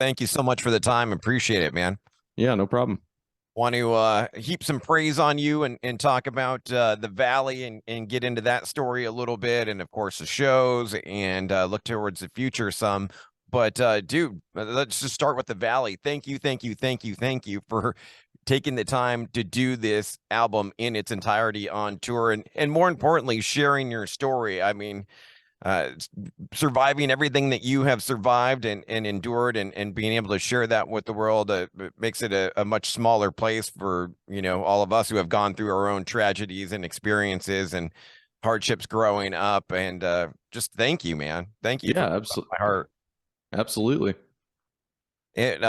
Thank you so much for the time. Appreciate it, man. Yeah, no problem. Want to heap some praise on you and talk about the Valley and get into that story a little bit, and of course the shows and look towards the future some. But dude, let's just start with the Valley. Thank you, thank you, thank you, thank you for taking the time to do this album in its entirety on tour, and more importantly, sharing your story. I mean, uh, surviving everything that you have survived and endured and being able to share that with the world it makes it a much smaller place for all of us who have gone through our own tragedies and experiences and hardships growing up and just thank you, man. Thank you from Yeah, my heart. absolutely. It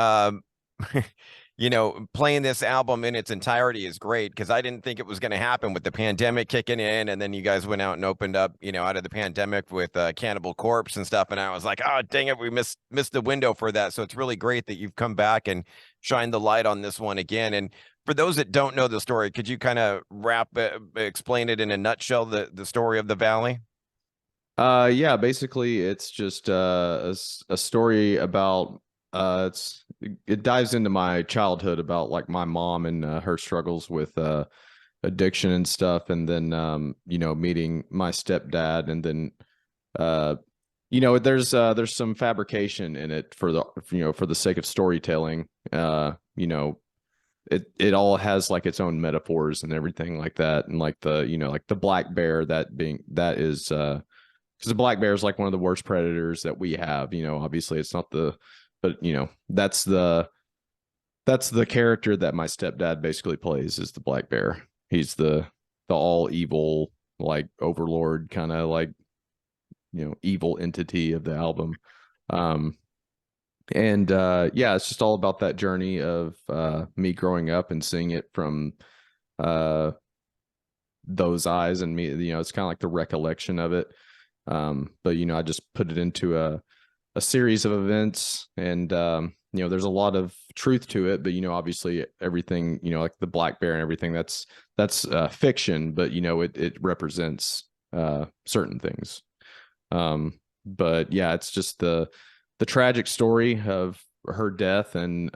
playing this album in its entirety is great because I didn't think it was going to happen with the pandemic kicking in, and then you guys went out and opened up, out of the pandemic with Cannibal Corpse and stuff, and I was like, oh dang it, we missed the window for that. So it's really great that you've come back and shined the light on this one again. And for those that don't know the story, could you kind of explain it in a nutshell, the story of the Valley? Yeah, basically it's just a story about it dives into my childhood about like my mom and her struggles with addiction and stuff, and then meeting my stepdad, and then uh there's some fabrication in it for the sake of storytelling. It all has like its own metaphors and everything like that, and like the black bear, that is because the black bear is like one of the worst predators that we have. Obviously it's not the, but that's the character that my stepdad basically plays, is the black bear. He's the all evil, like overlord, kind of like evil entity of the album. um and yeah, it's just all about that journey of me growing up and seeing it from uh those eyes, and me, it's kind of like the recollection of it. But I just put it into a series of events, and there's a lot of truth to it, but obviously everything, like the black bear and everything, that's fiction, but it represents certain things. But yeah, it's just the tragic story of her death, and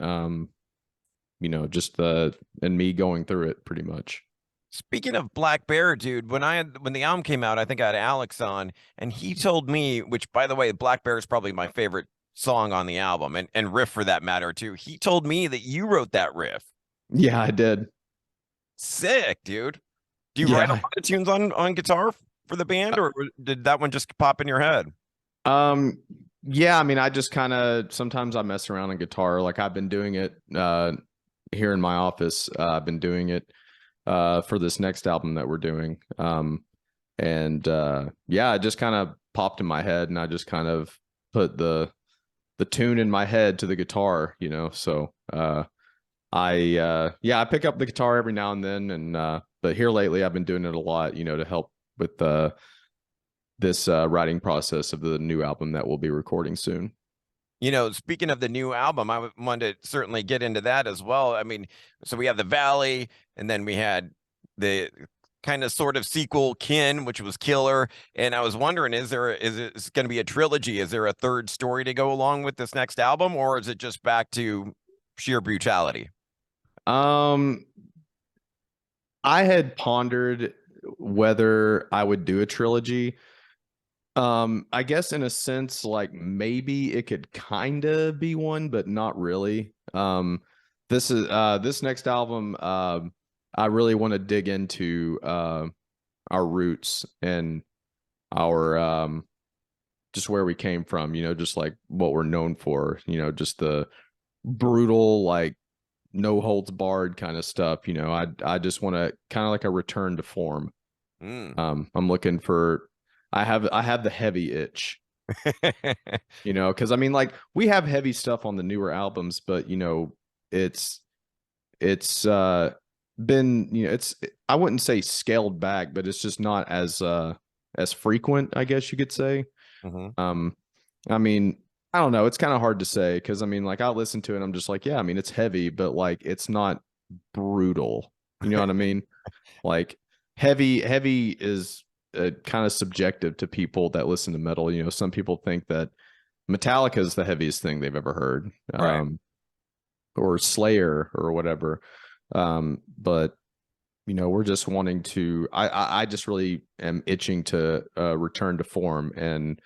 just and me going through it pretty much. Speaking of Black Bear, dude, when the album came out, I think I had Alex on, and he told me, which by the way, Black Bear is probably my favorite song on the album, and riff for that matter too. He told me that you wrote that riff. Yeah, I did. Sick, dude. Do you write a Yeah. lot of tunes on guitar for the band, or did that one just pop in your head? Um, yeah, I mean, I just kind of sometimes I mess around on guitar. Like I've been doing it here in my office. I've been doing it for this next album that we're doing. And yeah, it just kind of popped in my head, and I just kind of put the tune in my head to the guitar, So I pick up the guitar every now and then, and but here lately I've been doing it a lot, to help with this writing process of the new album that we'll be recording soon. Speaking of the new album, wanted to certainly get into that as well. I mean, so we have the Valley, and then we had the kind of sort of sequel Kin, which was killer. And I was wondering, is it going to be a trilogy? Is there a third story to go along with this next album, or is it just back to sheer brutality? Um, I had pondered whether I would do a trilogy. I guess in a sense, like maybe it could kind of be one, but not really. This next album, I really want to dig into our roots and our just where we came from, just like what we're known for, just the brutal, like no holds barred kind of stuff. I just want to kind of like a return to form. Mm. I'm looking for, I have the heavy itch, because I mean, like we have heavy stuff on the newer albums, but it's it's been, it's, I wouldn't say scaled back, but it's just not as frequent, I guess you could say. Mhm. Um, I mean, I don't know. It's kind of hard to say because I mean, like I listen to it, and I'm just like, yeah, I mean, it's heavy, but like it's not brutal. You know what I mean? Like heavy is kind of subjective to people that listen to metal. Some people think that Metallica is the heaviest thing they've ever heard, Right. or Slayer or whatever. But we're just wanting to. I just really am itching to return to form and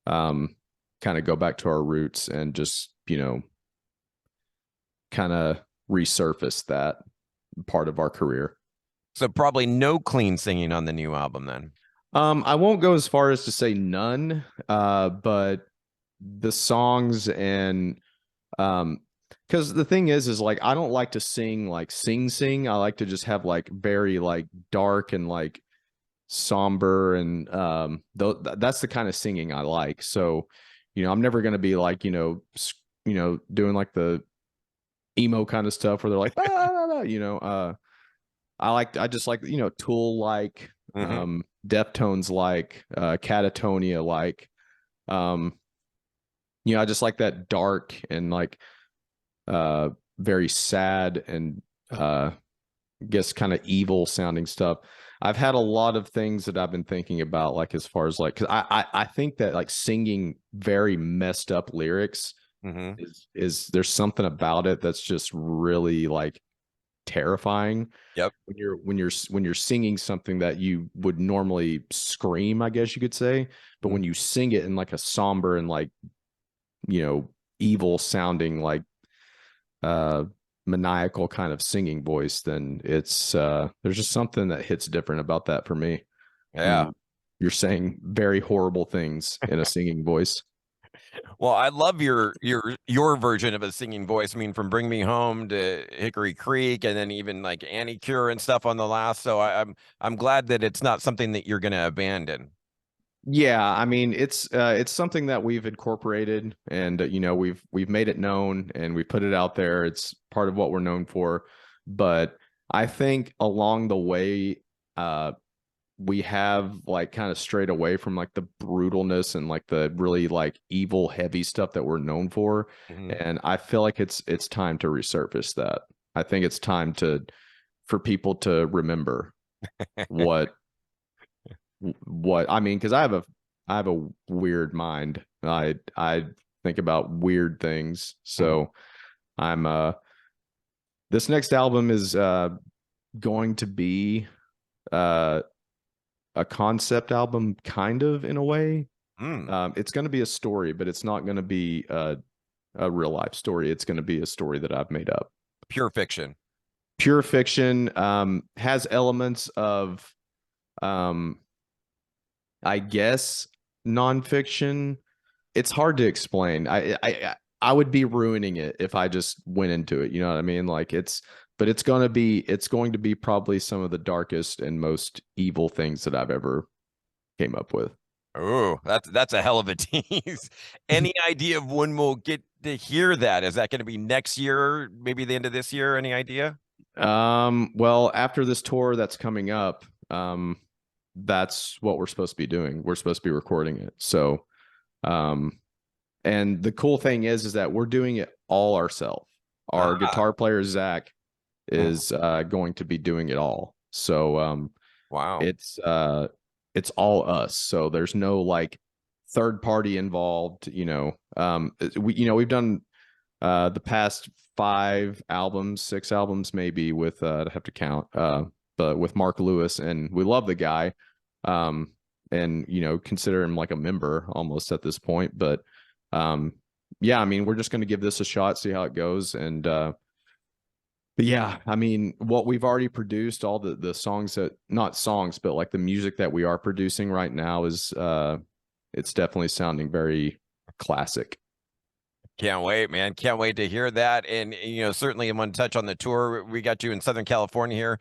kind of go back to our roots and just kind of resurface that part of our career. So probably no clean singing on the new album then. I won't go as far as to say none, but the songs and because the thing is like I don't like to sing like sing. I like to just have like very like dark and like somber and that's the kind of singing I like. So, I'm never gonna be like doing like the emo kind of stuff where they're like I just like Tool like Hmm. Deftones like Catatonia like um I just like that dark and like uh very sad and guess kind of evil sounding stuff. I've had a lot of things that I've been thinking about, like as far as like, because I think that like singing very messed up lyrics Hmm. is there's something about it that's just really like terrifying Yep. when you're singing something that you would normally scream, I guess you could say, but Mhm. when you sing it in like a somber and like you know evil sounding like uh maniacal kind of singing voice, then it's there's just something that hits different about that for me when Yeah. you're saying very horrible things in a singing voice. Well, I love your version of a singing voice. I mean, from Bring Me Home to Hickory Creek, and then even like Annie Cure and stuff on the last. So I'm glad that it's not something that you're going to abandon. Yeah, I mean it's something that we've incorporated and we've made it known and we've put it out there. It's part of what we're known for. But I think along the way uh we have like kind of strayed away from like the brutalness and like the really like evil heavy stuff that we're known for. Hmm. And I feel like it's time to resurface that. I think it's time to for people to remember what what I mean, because I have a weird mind. I think about weird things. Hmm. So I'm this next album is going to be uh a concept album kind of in a way. Mm. It's going to be a story, but it's not going to be a real life story. It's going to be a story that I've made up. Pure fiction. Pure fiction, has elements of um I guess nonfiction. It's hard to explain. I would be ruining it if I just went into it. You know what I mean? Like but it's going to be probably some of the darkest and most evil things that I've ever came up with. Oh, that's a hell of a tease. Any idea of when we'll get to hear that? Is that going to be next year, maybe the end of this year? Any idea? Well, after this tour that's coming up, that's what we're supposed to be doing. We're supposed to be recording it. So, um, and the cool thing is that we're doing it all ourselves. Our Ah, guitar player Zach mhm. is going to be doing it all. So, Wow. it's it's all us. So there's no like third party involved. We've done the past 5 albums, 6 albums, maybe with I have to count, but with Mark Lewis, and we love the guy, um, and consider him like a member almost at this point. But um, yeah, I mean, we're just going to give this a shot, see how it goes, and but yeah, I mean, what we've already produced, all the songs that not songs, but like the music that we are producing right now is it's definitely sounding very classic. Can't wait, man. Can't wait to hear that. And, certainly I want to touch on the tour. We got you in Southern California here,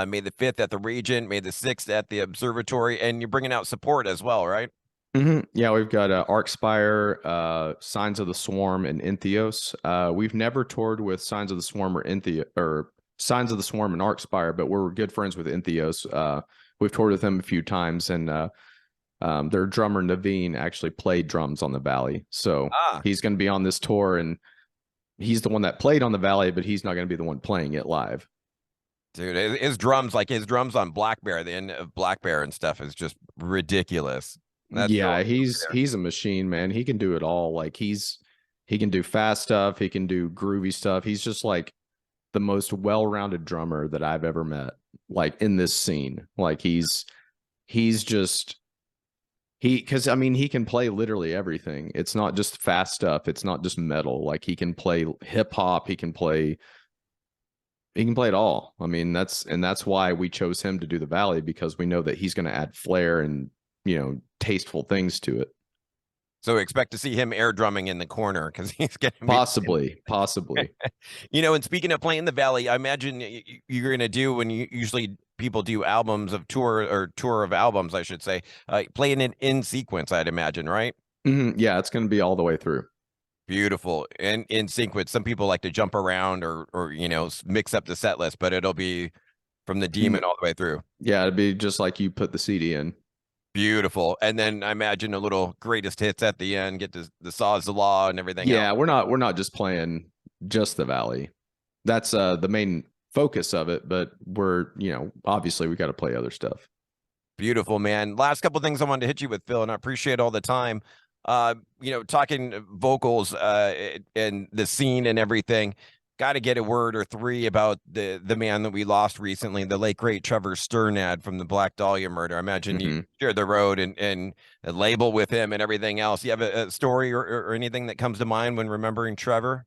May the 5th at the Regent, May the 6th at the Observatory, and you're bringing out support as well, right? Yeah, we've got Arcspire, Signs of the Swarm, and Entheos. We've never toured with Signs of the Swarm or Signs of the Swarm and Arcspire, but we're good friends with Entheos. We've toured with them a few times, and their drummer Naveen actually played drums on the Valley, so Ah, he's going to be on this tour, and he's the one that played on the Valley, but he's not going to be the one playing it live. dude, his drums on Black Bear, the end of Black Bear and stuff is just ridiculous. That's so Yeah, awesome he's there. he's a machine, man. He can do it all. Like he can do fast stuff, he can do groovy stuff. He's just like the most well-rounded drummer that I've ever met, like in this scene. Like he's just he because I mean he can play literally everything. It's not just fast stuff, it's not just metal. Like he can play hip hop, he can play it all. I mean, that's why we chose him to do the Valley, because we know that he's going to add flair and, tasteful things to it. So expect to see him air drumming in the corner because he's going to be Possibly. And speaking of playing the Valley, I imagine you're going to do when you usually people do albums of tour or tour of albums, I should say, playing it in sequence, I'd imagine, right? Yeah, it's going to be all the way through. Beautiful. And in sequence, some people like to jump around or mix up the set list, but it'll be from the Demon Mm, all the way through. yeah, it'd be just like you put the CD in. Beautiful. And then I imagine a little greatest hits at the end, get the Saw's the Law and everything else. Yeah, we're not just playing just the Valley. That's the main focus of it, but we're, obviously we got to play other stuff. Beautiful, man. Last couple things I wanted to hit you with, Phil, and I appreciate all the time. Talking vocals and the scene and everything. Got to get a word or three about the man that we lost recently, the late great Trevor Strnad from the Black Dahlia murder. I imagine you Mhm. shared the road and a label with him and everything else. You have a story or anything that comes to mind when remembering Trevor?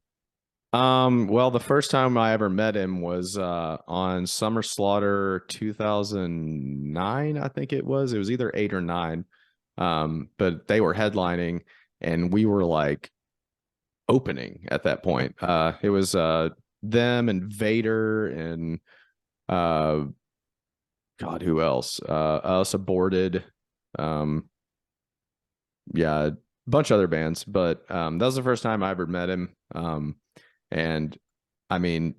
Well, the first time I ever met him was on Summer Slaughter 2009, I think it was. It was either 8 or 9. But they were headlining and we were like opening at that point. It was them and Vader and uh God, who else? Us Aborted. Um, yeah, a bunch of other bands, but that was the first time I ever met him. And I mean,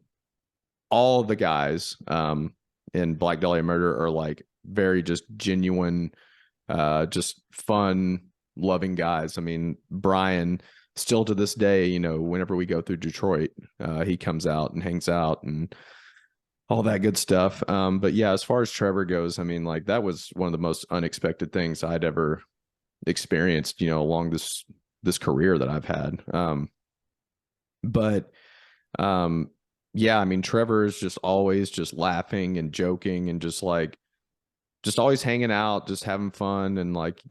all the guys in Black Dahlia Murder are like very just genuine, just fun, loving guys. I mean, Brian, still to this day, whenever we go through Detroit, he comes out and hangs out and all that good stuff. But yeah, as far as Trevor goes, I mean, like that was one of the most unexpected things I'd ever experienced, along this career that I've had. But yeah, I mean, Trevor is just always just laughing and joking and just always hanging out, just having fun. And like,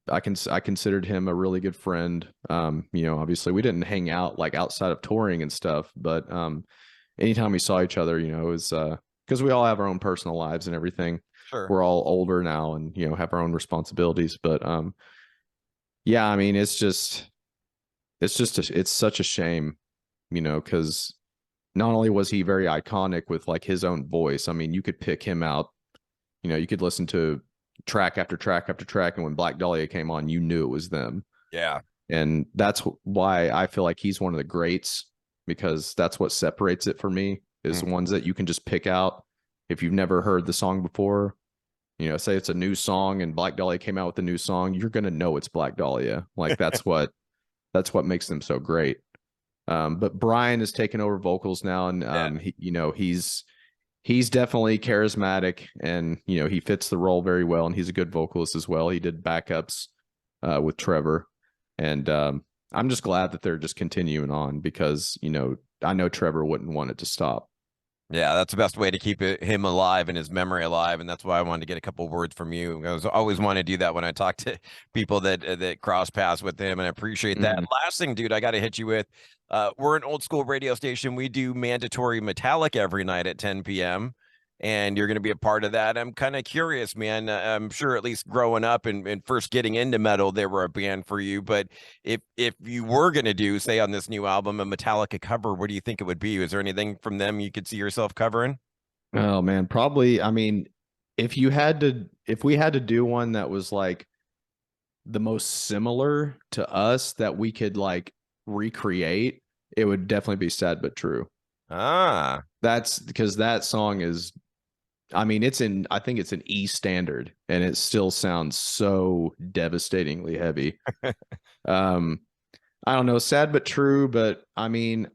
I considered him a really good friend. Obviously we didn't hang out like outside of touring and stuff, but anytime we saw each other, it was because we all have our own personal lives and everything. Sure. We're all older now and have our own responsibilities. But yeah, I mean, it's such a shame, because not only was he very iconic with like his own voice, I mean, you could pick him out, you could listen to track after track after track, and when Black Dahlia came on, you knew it was them. Yeah. And that's why I feel like he's one of the greats, because that's what separates it for me, is Mm. ones that you can just pick out if you've never heard the song before. Say it's a new song and Black Dahlia came out with a new song, you're gonna know it's Black Dahlia. Like that's what makes them so great. But Brian has taken over vocals now, and Yeah. he's definitely charismatic, and he fits the role very well, and he's a good vocalist as well. He did backups with Trevor, and I'm just glad that they're just continuing on, because I know Trevor wouldn't want it to stop. Yeah, that's the best way to keep him alive and his memory alive, and that's why I wanted to get a couple words from you. I was always want to do that when I talk to people that cross paths with him, and I appreciate that. Mhm. Last thing, dude, I got to hit you with. We're an old school radio station. We do mandatory Metallica every night at 10 p.m. And you're going to be a part of that. I'm kind of curious, man. I'm sure at least growing up and first getting into metal, they were a band for you. But if you were going to do, say, on this new album, a Metallica cover, what do you think it would be? Is there anything from them you could see yourself covering? Oh man, probably. I mean, if we had to do one that was like the most similar to us that we could like recreate, it would definitely be Sad But True. Ah, That's because that song is, I mean, I think it's an E standard, and it still sounds so devastatingly heavy. Um, I don't know, Sad But True, but I mean,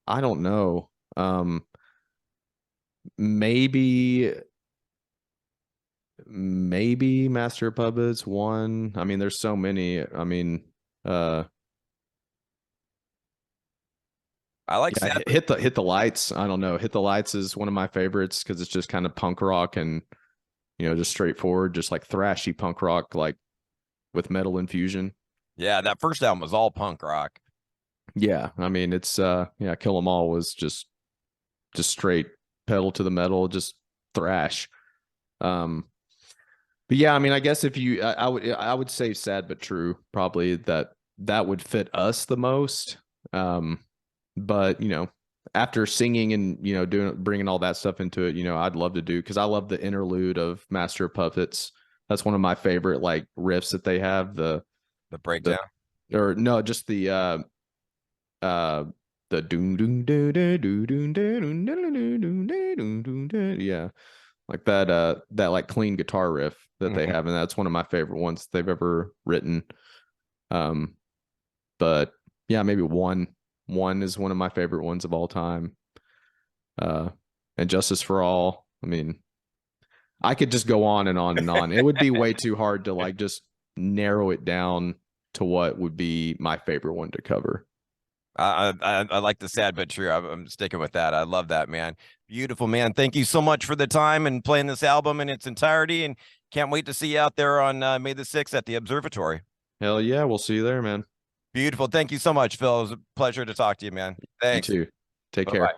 I don't know. Maybe maybe Master of Puppets one. I mean, there's so many. I mean, uh, I like yeah, Sabbath. hit the lights. I don't know. Hit the lights is one of my favorites because it's just kind of punk rock and just straightforward, just like thrashy punk rock, like with metal infusion. Yeah, that first album was all punk rock. Yeah, I mean, it's yeah, Kill 'Em All was just straight pedal to the metal, just thrash. Um, but yeah, I mean, I guess if you, I would say sad but true, probably that would fit us the most. But after singing and doing bringing all that stuff into it, I'd love to do because I love the interlude of Master of Puppets. That's one of my favorite like riffs that they have. The The breakdown. or no, just uh the doom doom doo doo doo doom doo doom doo doo doom doo doom doom doo. Yeah, like that like clean guitar riff that they Mhm. have, and that's one of my favorite ones they've ever written. Um, but yeah, maybe one is one of my favorite ones of all time. Uh, and Justice for All. I mean, I could just go on and on and on. It would be way too hard to like just narrow it down to what would be my favorite one to cover. I like the sad but true. I'm sticking with that. I love that, man. Beautiful, man. Thank you so much for the time and playing this album in its entirety. And can't wait to see you out there on May the 6th at the Observatory. Hell yeah, we'll see you there, man. Beautiful. Thank you so much, Phil. It was a pleasure to talk to you, man. You Thanks. too. Take Bye bye. care.